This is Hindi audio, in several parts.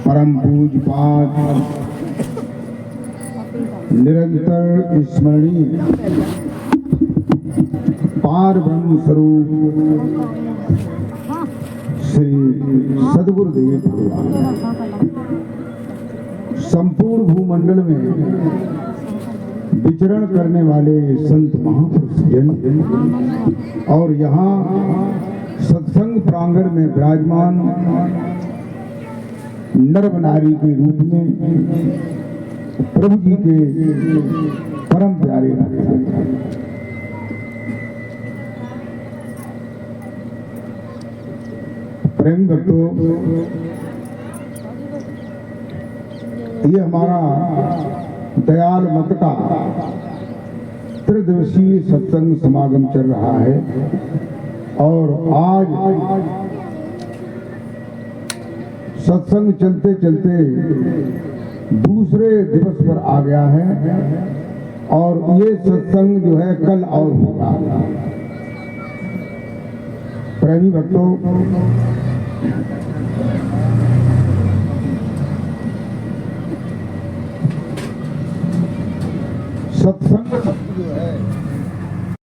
परम पूज्य पाठ निरंतर स्मरणीय पार ब्रह्म स्वरूप श्री सद्गुरुदेव भगवान संपूर्ण भूमंडल में विचरण करने वाले संत महापुरुष जन और यहाँ सत्संग प्रांगण में विराजमान नर नारी के रूप में प्रभु जी के परम प्यारे प्रेम भक्तों, ये हमारा दयाल मत का त्रिदिवसीय सत्संग समागम चल रहा है और आज सत्संग चलते चलते दूसरे दिवस पर आ गया है और ये सत्संग जो है कल और होगा। प्रेमी भक्तों, सत्संग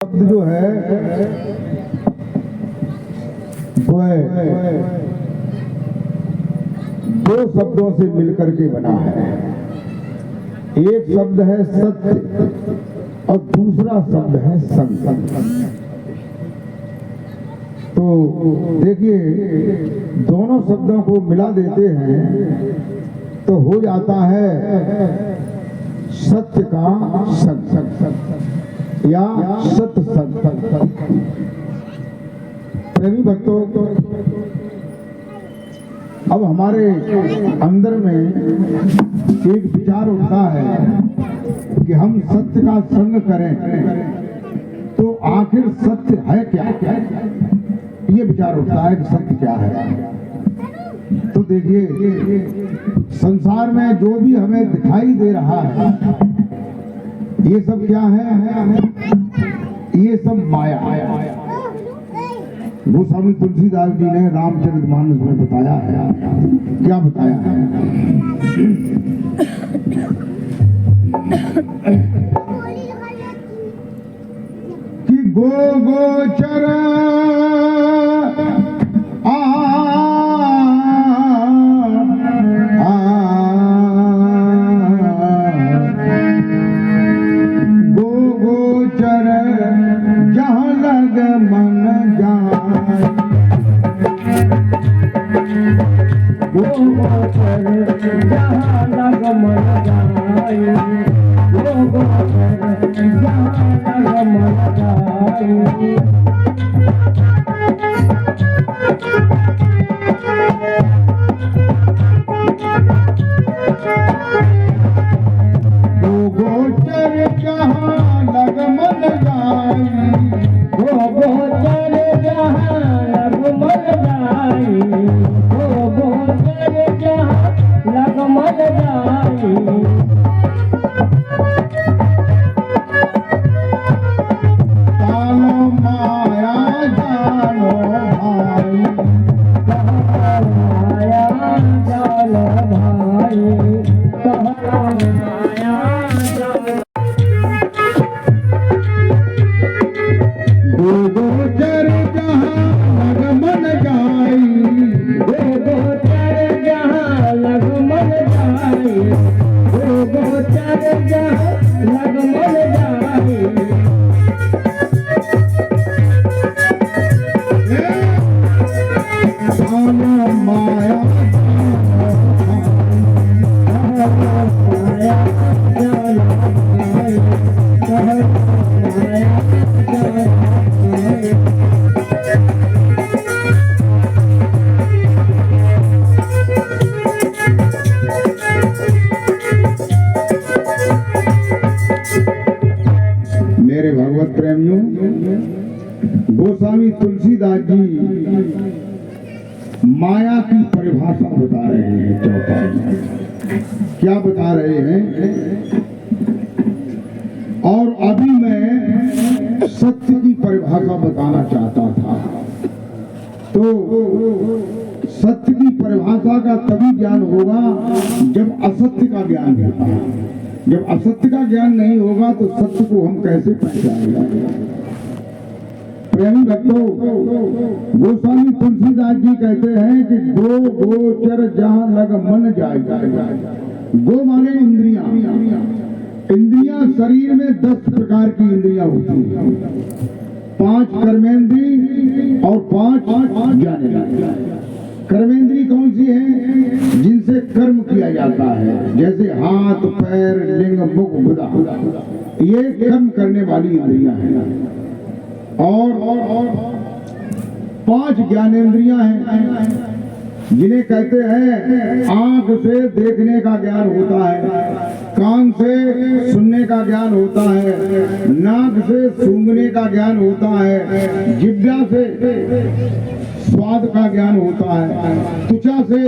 शब्द जो है वो दो शब्दों से मिलकर के बना है। एक शब्द है सत्य और दूसरा शब्द है संग। तो देखिए, दोनों शब्दों को मिला देते हैं तो हो जाता है सत्य का संग या सत्संग। प्रेमी भक्तों, अब हमारे अंदर में एक विचार उठता है कि हम सत्य का संग करें तो आखिर सत्य है क्या? ये विचार उठता है कि सत्य क्या है। तो देखिए, संसार में जो भी हमें दिखाई दे रहा है ये सब क्या है? ये सब माया। गोस्वामी तुलसीदास जी ने रामचरितमानस में बताया है। क्या बताया है? कि गोचर गोस्वामी तुलसीदास जी माया की परिभाषा बता रहे हैं चौपाई में। क्या बता रहे हैं? और अभी मैं सत्य की परिभाषा बताना चाहता था। तो सत्य की परिभाषा का तभी ज्ञान होगा जब असत्य का ज्ञान होगा। जब असत्य का ज्ञान नहीं होगा तो सत्य को हम कैसे पहचानेंगे? प्रेमी भक्तों, गोस्वामी तुलसीदास जी कहते हैं कि गो गोचर जहां लग मन जाए। गो माने इंद्रियां। इंद्रियां शरीर में 10 प्रकार की इंद्रियां होती हैं, 5 कर्मेंद्री और 5 ज्ञानेंद्री। कर्मेंद्री कौन सी है? जिनसे कर्म किया जाता है, जैसे हाथ, पैर, लिंग, मुख, गुदा, ये कर्म करने वाली इंद्रियां हैं। और 5 ज्ञानेंद्रियां हैं, जिन्हें कहते हैं आंख से देखने का ज्ञान होता है, कान से सुनने का ज्ञान होता है, नाक से सूंघने का ज्ञान होता है, जिह्वा से स्वाद का ज्ञान होता है, त्वचा से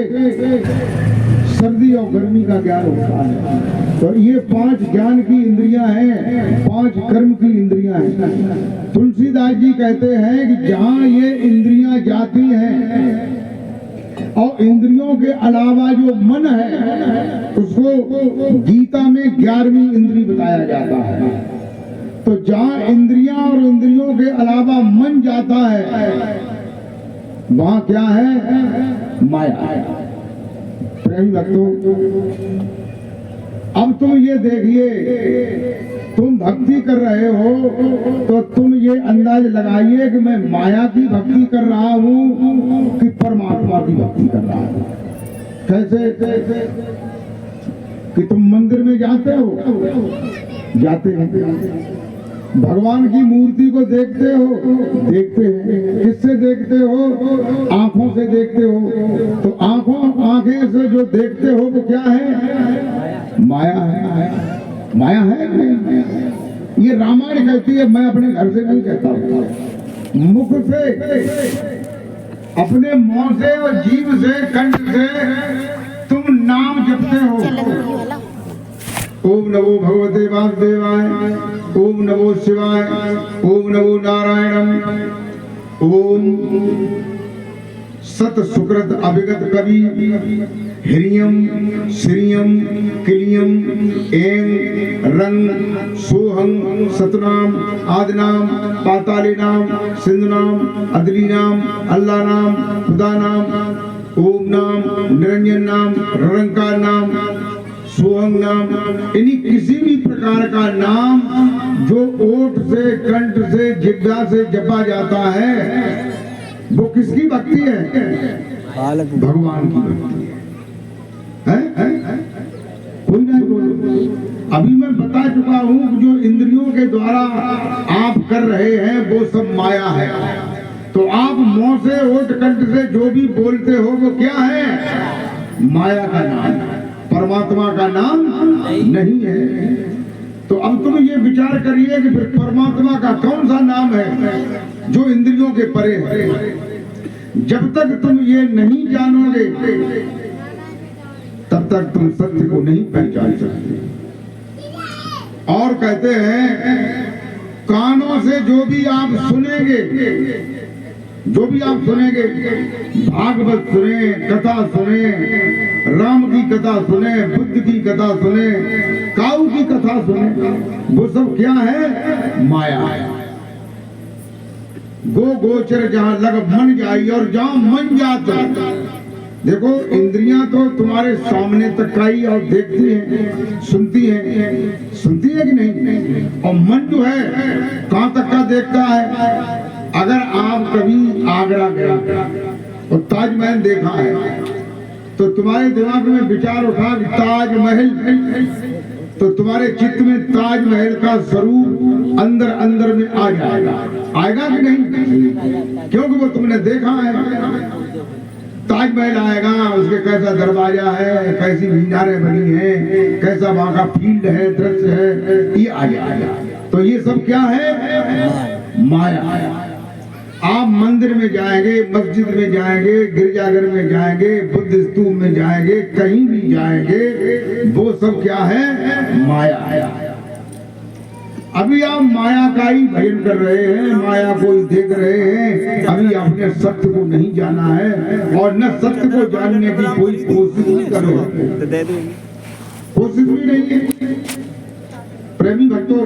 सर्दी और गर्मी का ज्ञान होता है। तो ये 5 ज्ञान की इंद्रियां हैं, 5 कर्म की इंद्रियां हैं। तुलसीदास जी कहते हैं कि जहां ये इंद्रियां जाती हैं और इंद्रियों के अलावा जो मन है उसको गीता में 11वीं इंद्री बताया जाता है। तो जहां इंद्रियां और इंद्रियों के अलावा मन जाता है वहां क्या है? माया। प्रेमी भक्तों, अब तुम ये देखिए, तुम भक्ति कर रहे हो तो तुम ये अंदाज लगाइए कि मैं माया की भक्ति कर रहा हूं कि परमात्मा की भक्ति कर रहा हूं। कैसे? कि तुम मंदिर में जाते हो, जाते हैं, भगवान की मूर्ति को देखते हो, देखते हैं। किससे देखते हो? आंखों से देखते हो। तो आंखें से जो देखते हो वो क्या है? माया है। माया है। ये रामायण कहती है, मैं अपने घर से नहीं कहता हूं। मुख से, अपने मुंह से और जीभ से, कंठ से तुम नाम जपते हो। ओम नमो भगवते वासुदेवाय, ओम नमो शिवाय, ओम नमो नारायणम, ओम सत सुकृत अभिगत कवि हिरियम श्रियम किलियम एं रंग सोहं सतनाम आदिनाम पातालीनाम सिंधुनाम अदलीनाम अल्लाह नाम खुदा नाम ओम नाम निरंजन नाम निरंकार नाम सोहम नाम। इन्हीं किसी भी प्रकार का नाम जो ओठ से, कंठ से, जिह्वा से जपा जाता है वो किसकी भक्ति है? भगवान की भक्ति है। कोई नहीं बोलो। अभी मैं बता चुका हूं कि जो इंद्रियों के द्वारा आप कर रहे हैं वो सब माया है। तो आप मुंह से, ओठ, कंठ से जो भी बोलते हो वो क्या है? माया का नाम, परमात्मा का नाम नहीं है। तो अब तुम ये विचार करिए कि फिर परमात्मा का कौन सा नाम है जो इंद्रियों के परे है। जब तक तुम ये नहीं जानोगे तब तक तुम सत्य को नहीं पहचान सकते। और कहते हैं कानों से जो भी आप सुनेंगे, जो भी आप सुनेंगे, भागवत सुने, कथा सुने, राम की कथा सुने, बुद्ध की कथा सुने, काऊ की कथा सुने, वो सब क्या है? माया है। गो गोचर जहां लग मन जाई, और जहां मन जाता, देखो इंद्रियां तो तुम्हारे सामने तक आई और देखती हैं, सुनती है कि नहीं? और मन जो है कहां तक का देखता है? अगर आप कभी आगरा गए और ताजमहल देखा है तो तुम्हारे दिमाग में विचार उठा कि ताजमहल, तो तुम्हारे चित्त में ताजमहल का स्वरूप अंदर अंदर में आ जाएगा। आएगा कि नहीं? क्योंकि वो तुमने देखा है। ताजमहल आएगा, उसके कैसा दरवाजा है, कैसी मीनारें बनी है, कैसा वहां का फील्ड है, दृश्य है, ये आ जाएगा। तो ये सब क्या है? माया। आप मंदिर में जाएंगे, मस्जिद में जाएंगे, गिरजाघर में जाएंगे, बुद्ध स्तूप में जाएंगे, कहीं भी जाएंगे, वो सब क्या है? माया। अभी आप माया का ही भजन कर रहे हैं, माया को ही देख रहे हैं, अभी आपने सत्य को नहीं जाना है और न सत्य को जानने की कोई कोशिश नहीं कर रहे, कोशिश भी नहीं है। प्रेमी भक्तों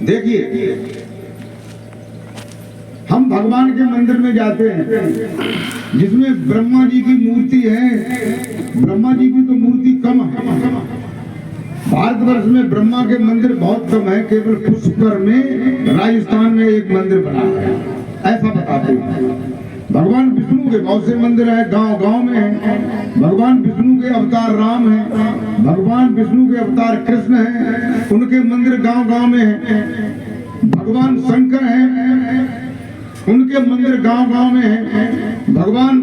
देखिए, हम भगवान के मंदिर में जाते हैं जिसमें ब्रह्मा जी की मूर्ति है। ब्रह्मा जी की तो मूर्ति कम है, भारतवर्ष में ब्रह्मा के मंदिर बहुत कम है, केवल पुष्कर में राजस्थान में एक मंदिर बना है, ऐसा बताते हैं। भगवान विष्णु के बहुत से मंदिर है, गांव गांव में है। भगवान विष्णु के अवतार राम है, भगवान विष्णु के अवतार कृष्ण है, उनके मंदिर गांव गांव में है। भगवान शंकर है, उनके मंदिर गांव गांव में है। भगवान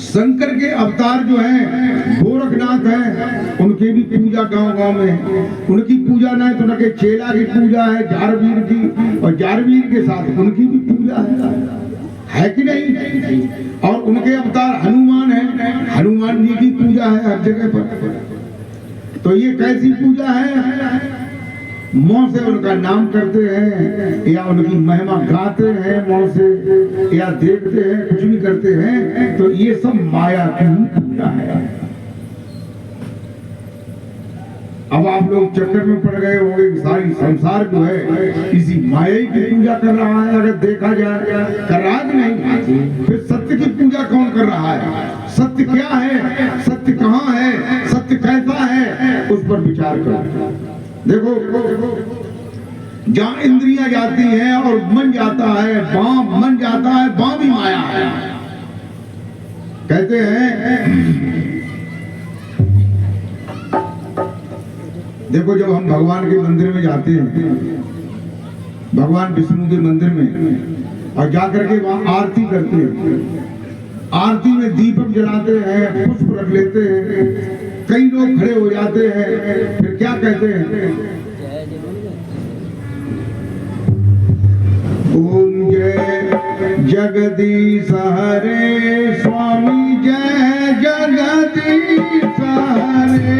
शंकर के अवतार जो है गोरखनाथ है, उनकी भी पूजा गांव गांव में है। उनकी पूजा ना है तो उनके चेला की पूजा है, जारवीर की, और जारवीर के साथ उनकी भी पूजा है कि नहीं। और उनके अवतार हनुमान है, हनुमान जी की पूजा है हर जगह पर। तो ये कैसी पूजा है? मौन से उनका नाम करते हैं या उनकी महिमा गाते हैं, मौन से या देखते हैं, कुछ भी करते हैं, तो ये सब माया की पूजा है। अब आप लोग चक्कर में पड़ गए होंगे, सारी संसार जो है इसी माया की पूजा कर रहा है। अगर देखा जाए कर रहा है नहीं, फिर सत्य की पूजा कौन कर रहा है? सत्य क्या है, सत्य कहाँ है, सत्य कैसा है, उस पर विचार करो। देखो, जहां इंद्रियां जाती हैं और मन जाता है, मन जाता है, भी माया है। कहते हैं, देखो जब हम भगवान के मंदिर में जाते हैं, भगवान विष्णु के मंदिर में, और जाकर के वहां आरती करते हैं, आरती में दीपक जलाते हैं, पुष्प रख लेते हैं, कई लोग खड़े हो जाते हैं, फिर क्या कहते हैं? ओम जय जगदीश हरे स्वामी, जय जगदीश हरे।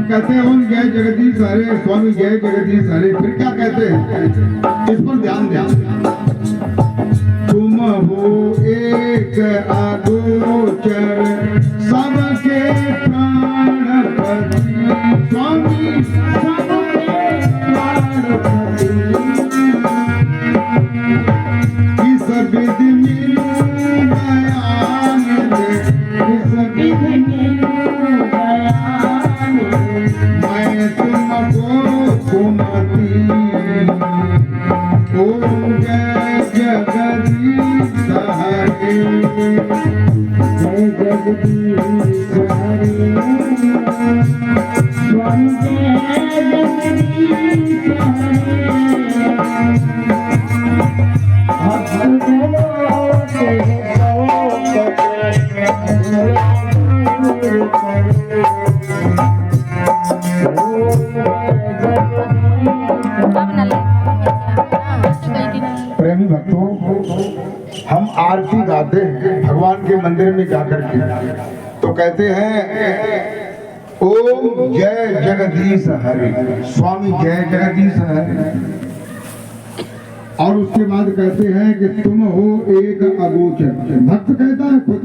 कहते हैं ओम जय जगदीश हरे स्वामी, जय जगदीश हरे। फिर क्या कहते हैं? इस पर ध्यान दें। तुम हो एक अगोचर सबके प्राणपति, स्वामी सबके प्राणपति, इस विधि मिलूं बयान दे, इस विधि मिलूं बयान दे, मैं तुमको सुमति। ओम जय जगदीश हरे, जय जगदीश हरे, स्वामी जय जगदीश हरे। प्रेमी भक्तों, हम आरती गाते हैं भगवान के मंदिर में जाकर के, तो कहते हैं ओम जय जगदीश हरे, स्वामी जय जगदीश हरे। और उसके बाद कहते हैं कि तुम हो एक अगोचर। भक्त कहता है खुद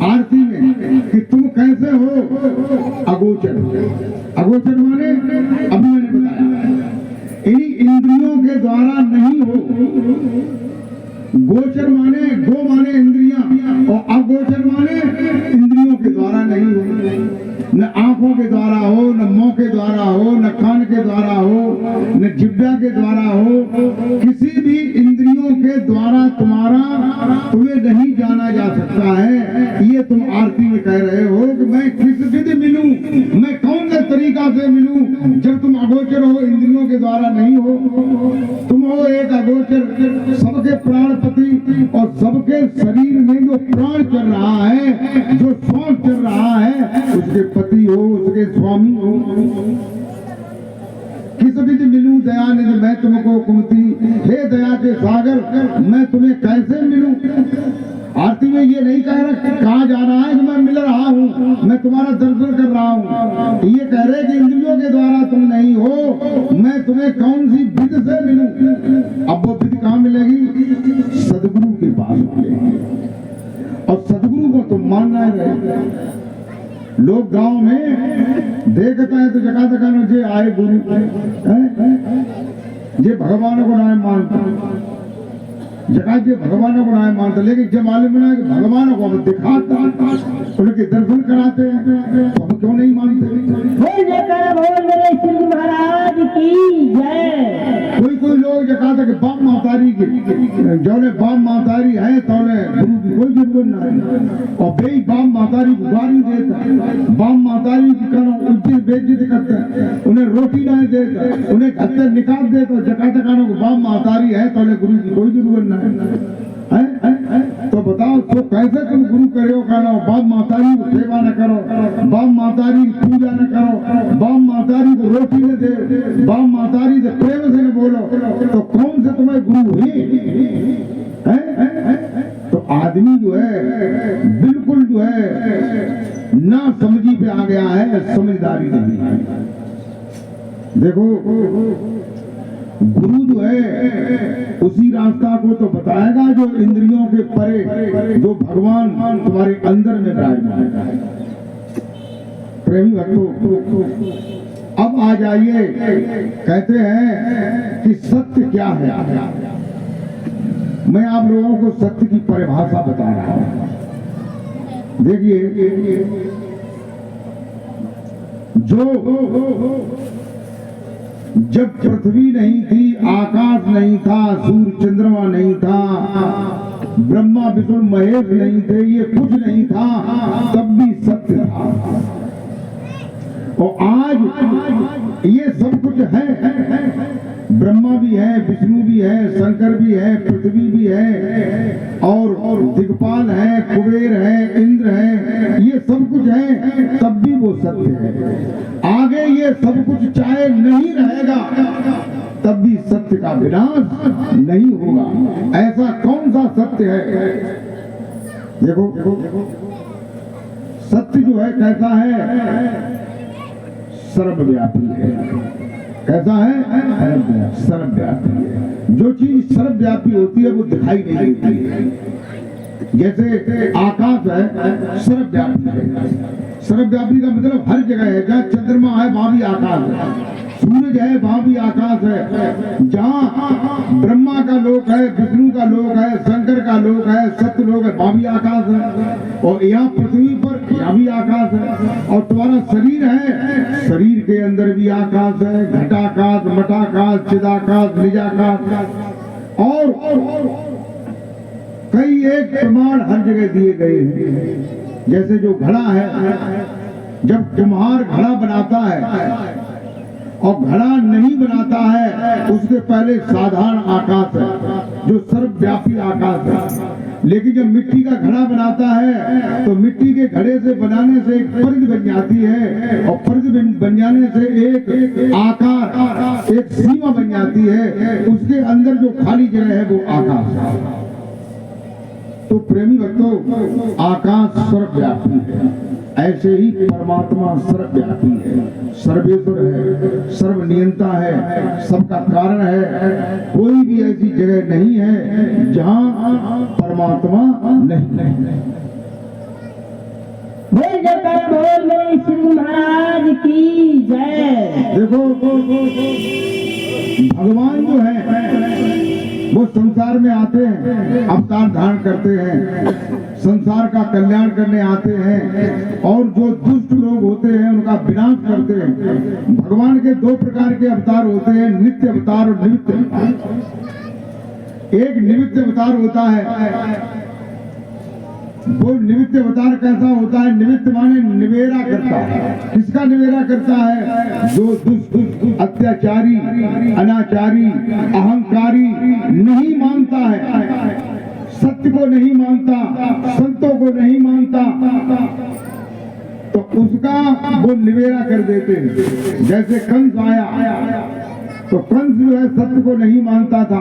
आरती में कि तुम कैसे हो अगोचर। अगोचर माने अभी मैंने बताया, इन्हीं इंद्रियों के द्वारा नहीं हो, गोचर माने गो माने इंद्रियां, और अगोचर माने इंद्रियों के द्वारा नहीं हो, न आंखों के द्वारा हो, न मुंह के द्वारा हो, न कान के द्वारा हो, न जिह्वा के द्वारा हो, किसी भी इंद्रियों के द्वारा तुम्हें नहीं जाना जा सकता है। ये तुम आरती में कह रहे हो कि मैं किस विधि मिलूं, मैं कौन से तरीका से मिलूं, जब तुम अगोचर हो, इंद्रियों के द्वारा नहीं हो। तुम हो एक अगोचर, सबके प्राणपति और सबके शरीर में जो प्राण चल रहा है, जो श्वास चल रहा है, उसके पति हो, उसके स्वामी हो। किस विधि मिलूं दयानिधि मैं तुमको कुमति, हे दया के सागर मैं तुम्हें कैसे मिलूं। आरती में ये नहीं कह रहा कहा जा रहा है कि मैं मिल रहा हूँ, मैं तुम्हारा दर्शन कर रहा हूँ। ये कह रहे कि इंद्रियों के द्वारा तुम नहीं हो, मैं तुम्हें कौन सी विधि से मिलूं। अब वो विधि कहाँ मिलेगी? सदगुरु के पास मिलेगी। और सदगुरु को तुम मानना है। लोग गांव में देखते हैं तो जगह जगह जे आए गुरु जे भगवान को ना मानता, जगह जे भगवान को ना मानता, लेकिन जब मालूम है कि भगवान को हम दिखाता, उनके दर्शन कराते हैं, तो हम क्यों नहीं मानते? महाराज की जय। कोई लोग जगह तक बाप मातारी की जो ने बाप मातारी है तो गुरु की कोई जरूरत नहीं, और बेई बाप मातारी गुजारी देता, बाप मातारी की करो उज्जत बेइज्जत करते हैं, उन्हें रोटी नहीं देता, उन्हें घर से निकाल देता, जगह तक बाप मातारी है तो गुरु की कोई जरूरत नहीं है। तो बताओ तो कैसे तुम गुरु करो करो, बाप मातारी को सेवा न करो, बाप मातारी की पूजा न करो, बाप मातारी को रोटी न दे, बाप मातारी से प्रेम से न बोलो, तो कौन से तुम्हें गुरु है? तो आदमी जो है बिल्कुल जो है ना समझी पे आ गया है, समझदारी नहीं है। देखो गुरु जो है उसी रास्ता को तो बताएगा जो इंद्रियों के परे, जो भगवान तुम्हारे अंदर में विराजमान है। प्रेमी भक्तों, अब आ जाइए, कहते हैं कि सत्य क्या है। मैं आप लोगों को सत्य की परिभाषा बता रहा हूं। देखिए, जब पृथ्वी नहीं थी, आकाश नहीं था, सूर्य चंद्रमा नहीं था, ब्रह्मा विष्णु महेश नहीं थे, ये कुछ नहीं था, तब भी सत्य था। और आज ये सब कुछ है, ब्रह्मा भी है, विष्णु भी है, शंकर भी है, पृथ्वी भी है, और दिग्पाल है, कुबेर है, इंद्र है, ये सब कुछ है, तब भी वो सत्य है। आगे ये सब कुछ चाहे नहीं रहेगा, तब भी सत्य का विनाश नहीं होगा। ऐसा कौन सा सत्य है? देखो सत्य जो है कैसा है? सर्वव्यापी है। कैसा है? सर्वव्यापी है। जो चीज सर्वव्यापी होती है वो दिखाई नहीं देती है। जैसे आकाश है, सर्वव्यापी है। सर्वव्यापी का मतलब हर जगह है। जहाँ चंद्रमा है वहां भी आकाश है, सूरज है वहां भी आकाश है, जहाँ ब्रह्मा का लोक है, विष्णु का लोक है, शंकर का लोक है, सत्य लोक है, वहां भी आकाश है, और यहाँ पृथ्वी पर यहाँ भी आकाश है। और तुम्हारा शरीर है, शरीर के अंदर भी आकाश है, घटाकाश, मठाकाश, चिदाकाश, निजाकाश, और कई एक प्रमाण हर जगह दिए गए हैं। जैसे जो घड़ा है, जब कुम्हार घड़ा बनाता है और घड़ा नहीं बनाता है, उसके पहले साधारण आकाश है जो सर्वव्यापी आकाश है। लेकिन जब मिट्टी का घड़ा बनाता है तो मिट्टी के घड़े से बनाने से एक परिधि बन जाती है, और परिधि बन जाने से एक आकार, एक सीमा बन जाती है, उसके अंदर जो खाली जगह है वो आकाश है। तो प्रेमी भक्तों, आकाश सर्वव्यापी है, ऐसे ही परमात्मा सर्वव्यापी है, सर्वेश्वर है, सर्वनियंता है, सबका कारण है। कोई भी ऐसी जगह नहीं है जहां परमात्मा नहीं। बोल श्री महाराज की जय। देखो भगवान जो है वो संसार में आते हैं, अवतार धारण करते हैं, संसार का कल्याण करने आते हैं, और जो दुष्ट लोग होते हैं उनका विनाश करते हैं। भगवान के दो प्रकार के अवतार होते हैं, नित्य अवतार और निमित्त अवतार। एक निमित्त अवतार होता है, वो निमित्त अवतार कैसा होता है? निमित्त माने निवेरा करता है। किसका निवेरा करता है? जो दुष्ट, अत्याचारी, अनाचारी, अहंकारी नहीं मानता है, सत्य को नहीं मानता, संतों को नहीं मानता, तो उसका वो निवेरा कर देते हैं। जैसे कंस आया, तो कंस जो है सत्य को नहीं मानता था,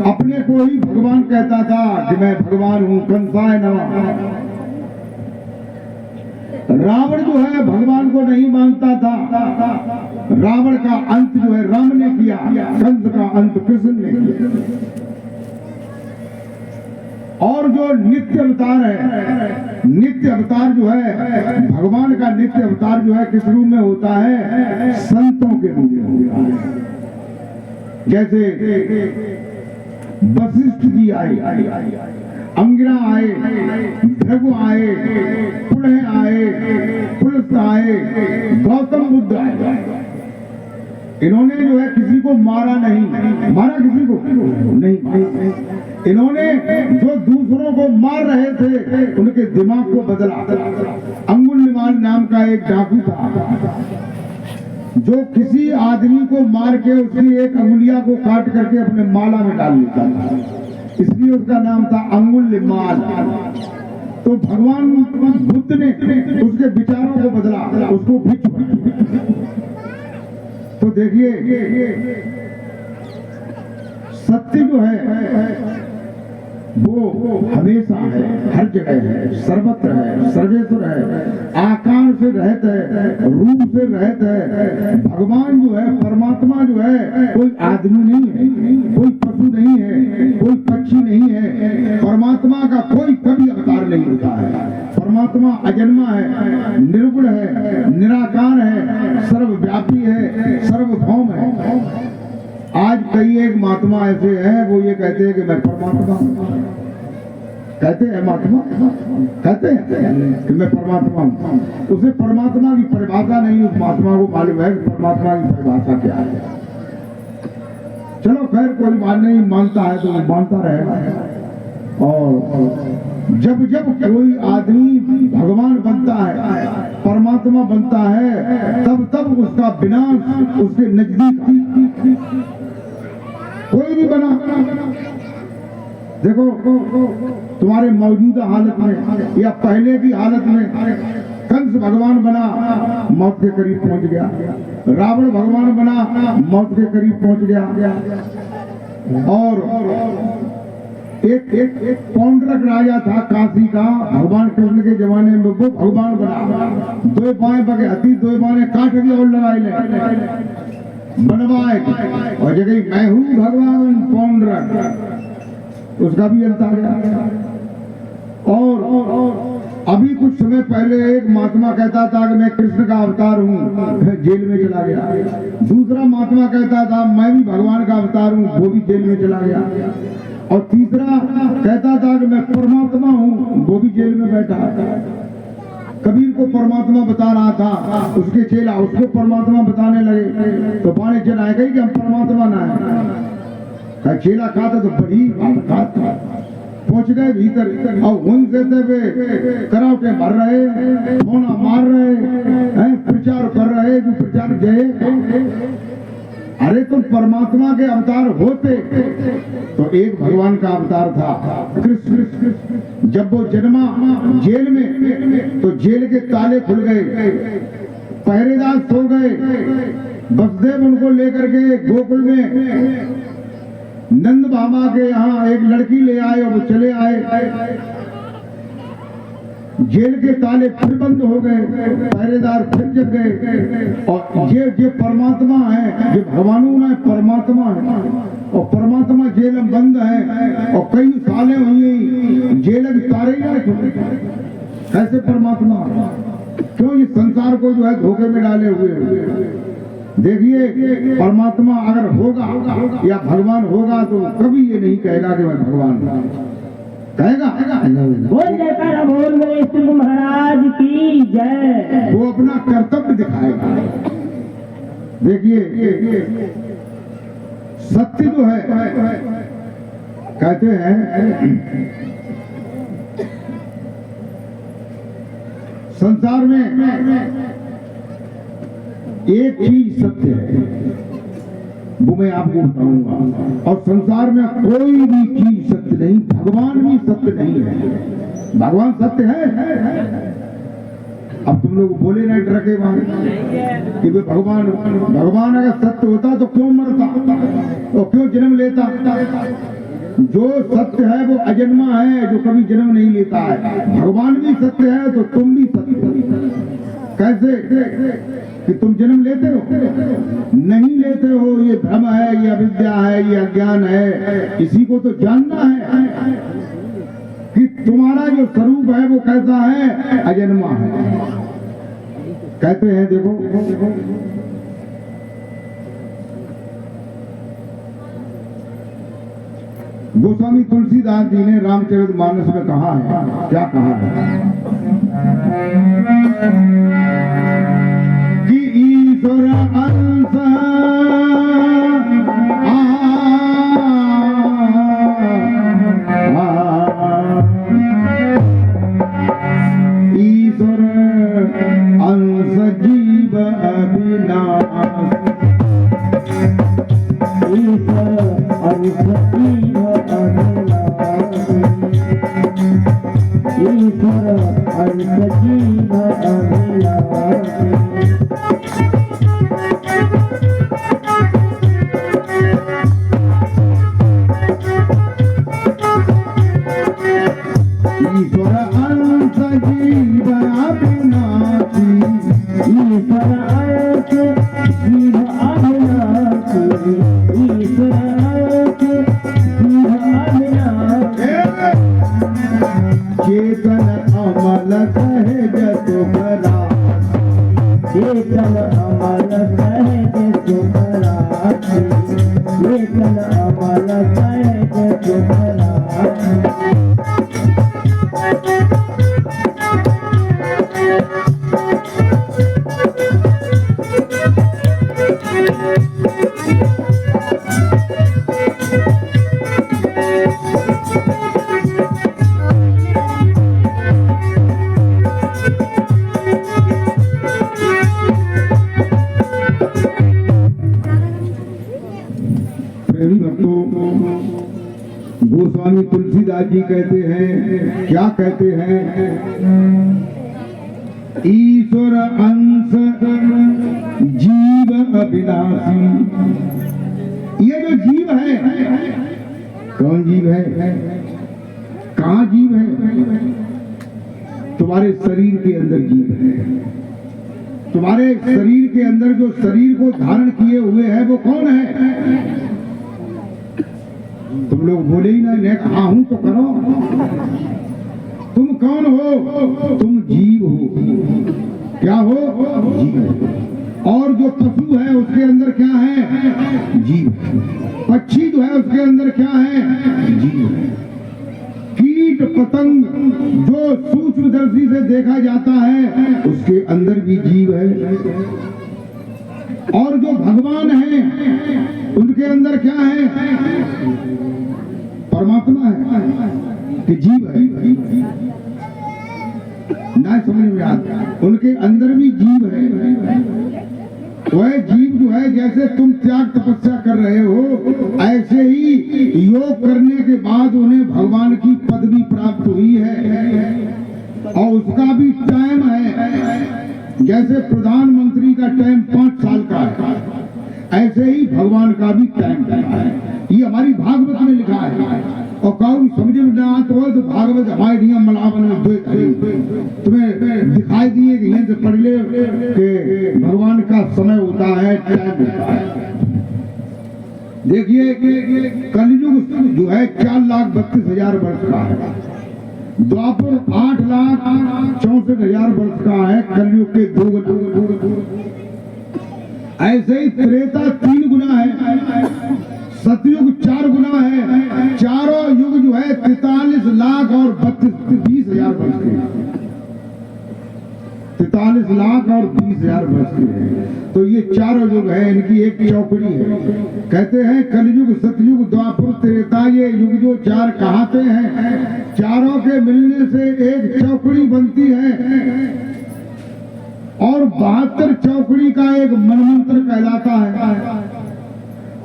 अपने को ही भगवान कहता था कि मैं भगवान हूँ, कंसाय नमः। रावण जो है भगवान को नहीं मानता था, रावण का अंत जो है राम ने किया, कंस का अंत कृष्ण ने किया। और जो नित्य अवतार है, नित्य अवतार जो है भगवान का नित्य अवतार जो है किस रूप में होता है? संतों के रूप में होता है। जैसे वशिष्ठ जी आए, अंगिरा आए, भृगु आए, पुलह आए, पुलस्त्य आए, गौतम बुद्ध आए। इन्होंने जो है किसी को मारा नहीं, मारा किसी को नहीं। इन्होंने जो दूसरों को मार रहे थे उनके दिमाग को बदला। अंगुलिमाल नाम का एक डाकू था, जो किसी आदमी को मार के उसकी एक अंगुलिया को काट करके अपने माला में डाल लेता था, इसलिए उसका नाम था अंगुलिमाल। तो भगवान बुद्ध ने उसके विचारों को बदला, उसको भिक्षु। तो देखिए सत्य जो है वो हमेशा है, हर जगह है, सर्वत्र है, सर्वेश्वर है, आकार से रहत है, रूप से रहत है। भगवान जो है, परमात्मा जो है, कोई आदमी नहीं है, कोई पशु नहीं है, कोई पक्षी नहीं है। परमात्मा का कोई कभी अवतार नहीं होता है। परमात्मा अजन्मा है, निर्गुण है, निराकार है, सर्वव्यापी है, सर्वभौम है। आज कई एक महात्मा ऐसे हैं, वो ये कहते हैं कि मैं परमात्मा हूं। कहते हैं महात्मा, कहते हैं कि मैं परमात्मा हूं। उसे परमात्मा की परिभाषा नहीं, उस महात्मा को मालूम है कि परमात्मा की परिभाषा क्या है। चलो खैर, कोई बात नहीं, मानता है तो मानता रहेगा। और जब जब कोई आदमी भगवान बनता है, परमात्मा बनता है, तब तब उसका विनाश उसके नजदीक। कोई भी बना, देखो तुम्हारे मौजूदा हालत में या पहले की हालत में, कंस भगवान बना, मौत के करीब पहुंच गया। रावण भगवान बना, मौत के करीब पहुंच गया। और एक पौंड्रक राजा था काशी का, भगवान कृष्ण के जमाने में, वो भगवान बना। दो बाएं बगे हथी, दो बाएं काट के और लगाए ले बनवाए, और जगह मैं हूँ भगवान पौंड्रक, उसका भी अंत आ गया। और अभी कुछ समय पहले एक महात्मा कहता था कि मैं कृष्ण का अवतार हूँ, जेल में चला गया। दूसरा महात्मा कहता था मैं भी भगवान का अवतार हूँ, वो भी जेल में चला गया। और तीसरा कहता था कि मैं परमात्मा हूँ, वो भी जेल में बैठा। कबीर को परमात्मा बता रहा था, उसके चेला उसको परमात्मा बताने लगे, तो पाने चला गई कि हम परमात्मा ना है। चेला खाता तो बड़ी बात था। पहुंच गए भीतर, और वहीं से करावटे भर रहे, होना मार रहे हैं, प्रचार कर रहे, जो प्रचार जय। अरे तुम परमात्मा के अवतार होते तो एक भगवान का अवतार था कृष्ण। जब वो जन्मा जेल में, तो जेल के ताले खुल गए, पहरेदार सो गए। वसुदेव उनको लेकर के गोकुल में नंद बाबा के यहाँ एक लड़की ले आए, और वो चले आए। जेल के ताले फिर बंद हो गए, पहरेदार फिर जग गए। और ये परमात्मा है, ये भगवानों में परमात्मा है, और परमात्मा जेल में बंद है, और कई सालें हुई जेल के तारे ही नहीं खुले। कैसे परमात्मा? क्यों? ये संसार को जो है धोखे में डाले हुए। देखिए परमात्मा अगर होगा या भगवान होगा तो कभी ये नहीं कहेगा कि मैं भगवान हूं, कहेगा बोल जयकारा बोल मेरे श्री महाराज की जय। वो अपना कर्तव्य दिखाएगा। देखिए सत्य जो है कहते हैं संसार में एक चीज सत्य है, वो मैं आपको बताऊंगा, और संसार में कोई भी चीज सत्य नहीं, भगवान भी सत्य नहीं है। भगवान सत्य है। अब तुम लोग बोले ना डर के वहां कि भगवान अगर सत्य होता तो क्यों मरता तो क्यों जन्म लेता? जो सत्य है वो अजन्मा है, जो कभी जन्म नहीं लेता है। भगवान भी सत्य है तो तुम भी सत्य हो। कैसे कि तुम जन्म लेते हो? नहीं लेते हो, ये भ्रम है, ये अविद्या है, ये अज्ञान है। इसी को तो जानना है कि तुम्हारा जो स्वरूप है वो कैसा है, अजन्मा है। कहते हैं देखो गोस्वामी तुलसीदास जी ने रामचरितमानस में कहा है, क्या कहा है कि ईश्वर अंश ईश्वर अंश जीव अविनाश, ईश्वर अंश जीव अविनाश, ईश्वर अंश जीव अविनाश। ईश्वर अंश जीव अविनाशी, ईश्वर अंश जीव अविनाशी, ईश्वर अंश जीव अविनाशी। चेतन अमल सहज सुखरा, चेतन अमल सहज सुखरासी, चेतन अमल सहज सुखरासी। प्रेमी भक्तों, गोस्वामी तुलसीदास जी कहते हैं, क्या कहते हैं? ईश्वर अंश जीव अविनाशी। ये जो जीव है, कौन जीव है? कहाँ जीव है? तुम्हारे शरीर के अंदर जीव है। तुम्हारे शरीर के अंदर जो शरीर को धारण किए हुए है वो कौन है? तुम लोग बोले ही ना, हाँ हूं तो करो। तुम कौन हो? तुम जीव हो। क्या हो? जीव। और जो पशु है उसके अंदर क्या है? जीव। पक्षी जो है उसके अंदर क्या है? जीव। कीट पतंग जो सूक्ष्मदर्शी से देखा जाता है उसके अंदर भी जीव है। और जो भगवान है उनके अंदर क्या है? परमात्मा है कि जीव है। ना समझ में आता, उनके अंदर भी जीव है। वह जीव जो है, जैसे तुम त्याग तपस्या कर रहे हो, ऐसे ही योग करने के बाद उन्हें भगवान की पदवी प्राप्त हुई है। और उसका भी टाइम है। जैसे प्रधानमंत्री का टाइम 5 साल का है, ऐसे ही भगवान का भी टाइम है। ये हमारी भागवत में लिखा है। और कौन समझ में ना आता हो तो भागवत हमारे नियम मलावन में तुम्हें दिखाई दिए कि यहीं से पढ़ ले कि भगवान का समय होता है, टाइम होता है। देखिए कलयुग जो है 4,32,000 वर्ष का है। द्वापर 8,64,000 वर्ष का है। कलयुग के 2 गुना। ऐसे ही त्रेता 3 गुना है, सतयुग 4 गुना है। चारों युग जो है 43 लाख और 20 हजार वर्ष के, 43 लाख और 20 हजार वर्ष के हैं। तो ये चारों युग है, इनकी एक चौकड़ी है। कहते हैं कलयुग, सतयुग, द्वापर, त्रेता, ये युग जो 4 कहाते हैं, चारों के मिलने से एक चौकड़ी बनती है और 72 चौकड़ी का एक मनमंत्र कहलाता है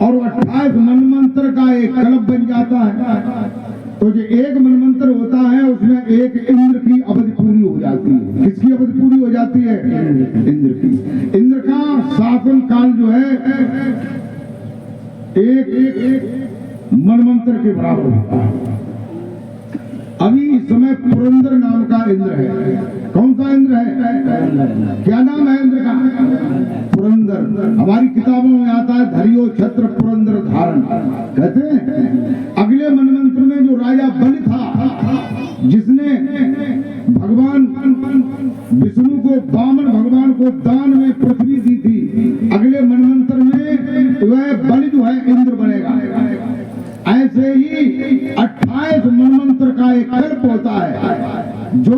और 28 मनमंत्र का एक कल्प बन जाता है। तो जो एक मनमंत्र होता है उसमें एक इंद्र की अवधि पूरी हो जाती है। किसकी अवधि पूरी हो जाती है? इंद्र की। इंद्र का शासन काल जो है एक मनमंत्र के बराबर होता है। अभी इस समय पुरंदर नाम का इंद्र है। कौन सा इंद्र है? क्या नाम है इंद्र का? पुरंदर। हमारी किताबों में आता है धरियो छत्र पुरंदर धारण। कहते हैं अगले मनमंत्र में जो राजा बलि था, जिसने भगवान विष्णु को, वामन भगवान को दान में पृथ्वी दी थी, अगले मनमंत्र में वह बलि जो है इंद्र बनेगा। ऐसे ही 28 मनमंत्र का एक कल्प होता है जो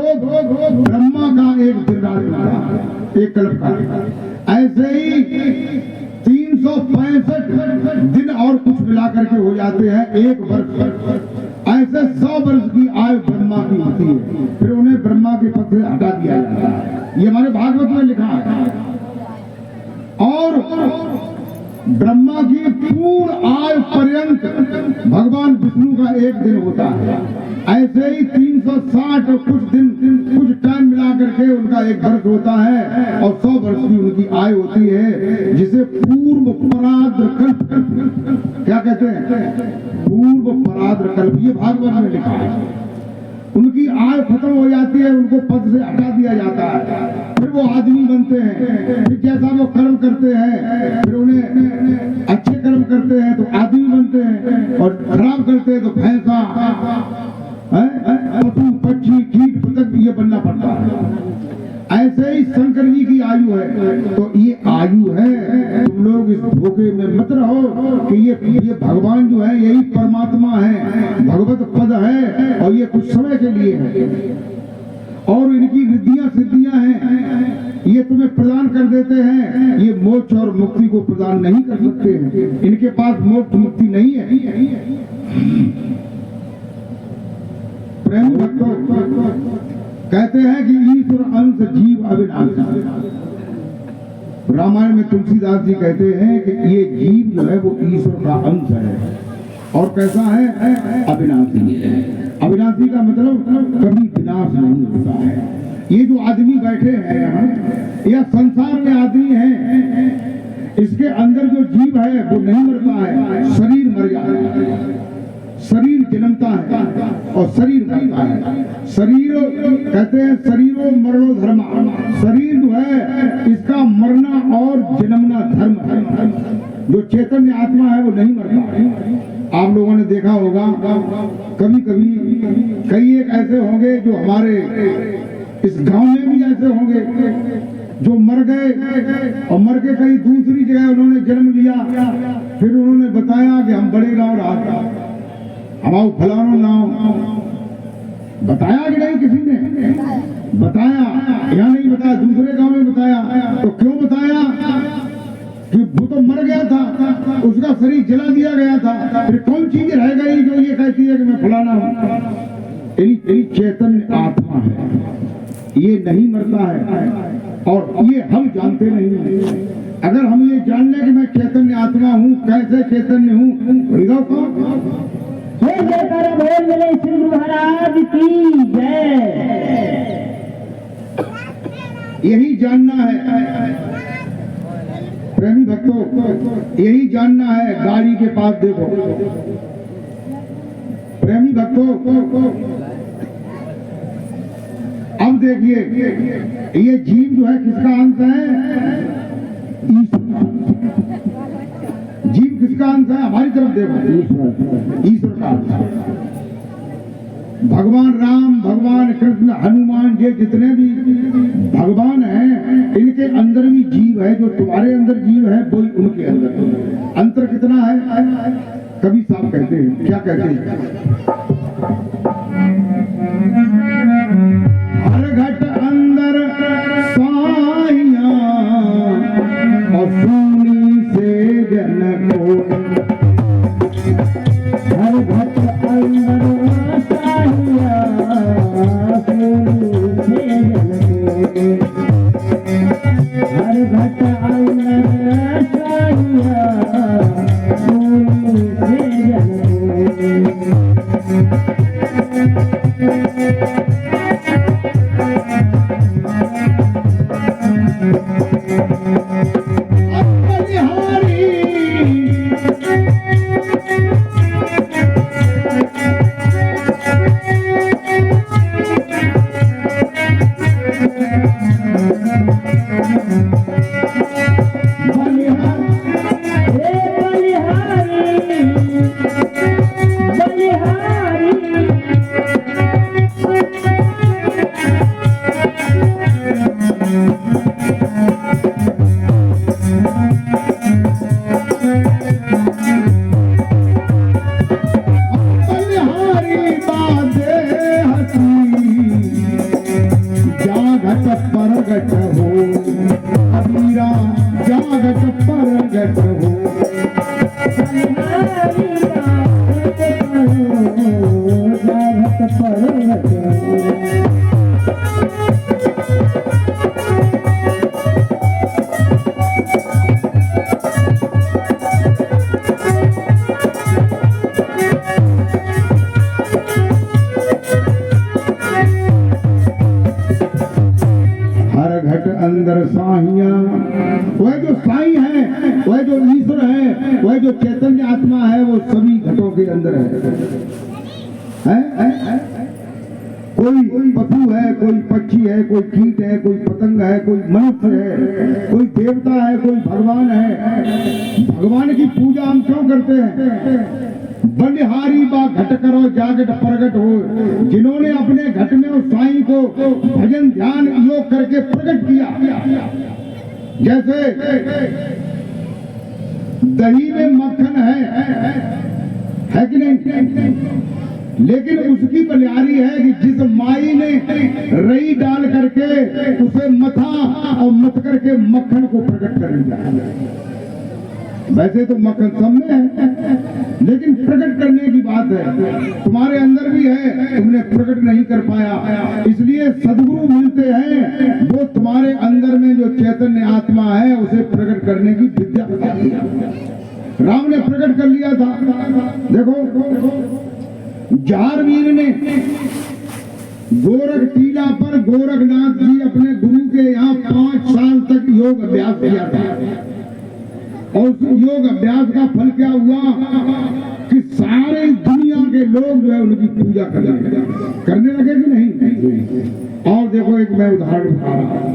ब्रह्मा का एक दिन रात होता है, एक कल्प का। ऐसे ही 365 दिन और कुछ मिलाकर के हो जाते हैं एक वर्ष। ऐसे 100 वर्ष की आयु ब्रह्मा की होती है, फिर उन्हें ब्रह्मा के पद से हटा दिया जाता है। ये हमारे भागवत में लिखा है। और ब्रह्मा की पूर्ण आयु पर्यंत भगवान विष्णु का एक दिन होता है। ऐसे ही 360 और कुछ दिन कुछ टाइम मिला करके उनका एक वर्ष होता है और 100 वर्ष की उनकी आयु होती है, जिसे पूर्व पराद्र कल्प, क्या कहते हैं? पूर्व पराद्र कल्प। ये भागवत में लिखा है। उनकी आयु खत्म हो जाती है, उनको पद से हटा दिया जाता है, फिर वो आदमी बनते हैं। फिर जैसा वो कर्म करते हैं, फिर उन्हें अच्छे कर्म करते हैं तो आदमी बनते हैं और खराब करते हैं तो भैंसा, पशु, पक्षी, कीट, पतंग ये बनना पड़ता है। ऐसे ही शंकर जी की आयु है। तो ये आयु है, तुम लोग इस धोखे में मत रहो कि ये भगवान जो है यही परमात्मा है, भगवत पद है और ये कुछ समय के लिए है और इनकी रिद्धियां सिद्धियां हैं, ये तुम्हें प्रदान कर देते हैं। ये मोक्ष और मुक्ति को प्रदान नहीं कर सकते हैं, इनके पास मोक्ष मुक्ति नहीं है। प्रेम भक्तों, कहते हैं कि ईश्वर अंश जीव अविनाशी। रामायण में तुलसीदास जी कहते हैं कि ये जीव जो है वो ईश्वर का अंश है और कैसा है? अविनाशी है। अविनाशी का मतलब कभी विनाश नहीं होता है। ये जो आदमी बैठे हैं यहाँ, यह संसार में आदमी है, इसके अंदर जो जीव है वो नहीं मरता है, शरीर मर जाता है। शरीर जन्मता है और शरीर मरता है। शरीर कहते हैं शरीरो मरणो धर्म। शरीर जो है इसका मरना और जन्मना धर्म है। जो चैतन्य आत्मा है वो नहीं मरता। आप लोगों ने देखा होगा कभी कभी कई एक ऐसे होंगे जो हमारे इस गांव में भी ऐसे होंगे जो मर गए और मर के कहीं दूसरी जगह उन्होंने जन्म लिया, फिर उन्होंने बताया कि हम बड़े गांव रहा था, हमारा फलाना नाम बताया कि नहीं? किसी ने बताया या नहीं बताया? दूसरे गांव में बताया। तो क्यों बताया? कि वो तो मर गया था, उसका शरीर जला दिया गया था, फिर कौन चीज रह गई जो ये कहती है कि मैं फलाना हूं? चैतन्य आत्मा है, ये नहीं मरता है और ये हम जानते नहीं हैं। अगर हम ये जान लें कि मैं चैतन्य आत्मा हूँ, कैसे चैतन्य हूँ, होगा कौन? बोल मेरे श्री महाराज की जय। यही जानना है प्रेमी भक्तों, यही जानना है। गाड़ी के पास देखो प्रेमी भक्तों, अब देखिए ये जीव जो है किसका अंश है? जीव किसका अंश है? हमारी तरफ देखो, ईश्वर का अंश। भगवान राम, भगवान कृष्ण, हनुमान, ये जितने भी भगवान हैं, इनके अंदर भी जीव है। जो तुम्हारे अंदर जीव है वही उनके अंदर। अंतर कितना है? कभी साहब कहते हैं, क्या कहते हैं? हर घट अंदर साइया और सूनी से जन को, हर घट अंदर साइया सूनी से जन को, हर घट अंदर साइया सूनी से जन को। परगट हो अबीरा, जागत परगट हो, जागत परगट हो। घट अंदर साहिया, वह जो साई है, वह जो ईश्वर है, वह जो चैतन्य आत्मा है, वो सभी घटों के अंदर है? कोई पशु है, कोई पक्षी है, कोई कीट है, कोई पतंग है, कोई मनुष्य है, कोई देवता है, कोई भगवान है। भगवान की पूजा हम क्यों करते हैं? बलिहारी बा घट करो जागट प्रगट हो, जिन्होंने अपने घट में उस साईं को भजन ध्यान योग करके प्रकट किया। जैसे दही में मक्खन है कि नहीं? लेकिन उसकी बलिहारी है कि जिस माई ने रई डाल करके उसे मथा और मथ करके मक्खन को प्रकट कर दिया। वैसे तो मक्खन सब में है, लेकिन प्रकट करने की बात है। तुम्हारे अंदर भी है, तुमने प्रकट नहीं कर पाया, इसलिए सदगुरु मिलते हैं, वो तुम्हारे अंदर में जो चैतन्य आत्मा है उसे प्रकट करने की विद्या बताती है। राम ने प्रकट कर लिया था। देखो जारवीर ने गोरख टीला पर गोरखनाथ जी अपने गुरु के यहाँ 5 साल तक योग अभ्यास किया था, और उस योग अभ्यास का फल क्या हुआ कि सारे दुनिया के लोग जो है उनकी पूजा करने लगे कि नहीं? और देखो एक मैं उदाहरण उठा रहा हूं।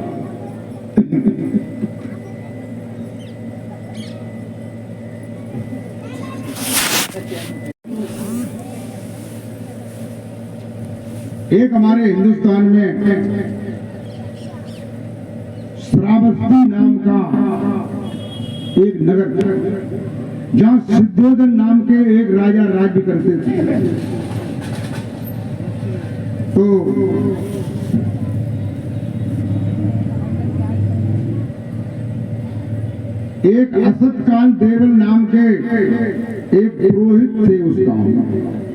एक हमारे हिंदुस्तान में श्रावस्ती नाम का एक नगर, जहां सिद्धोधन नाम के एक राजा राज्य करते थे। तो एक असत काल देवल नाम के एक पुरोहित थे उस गांव में।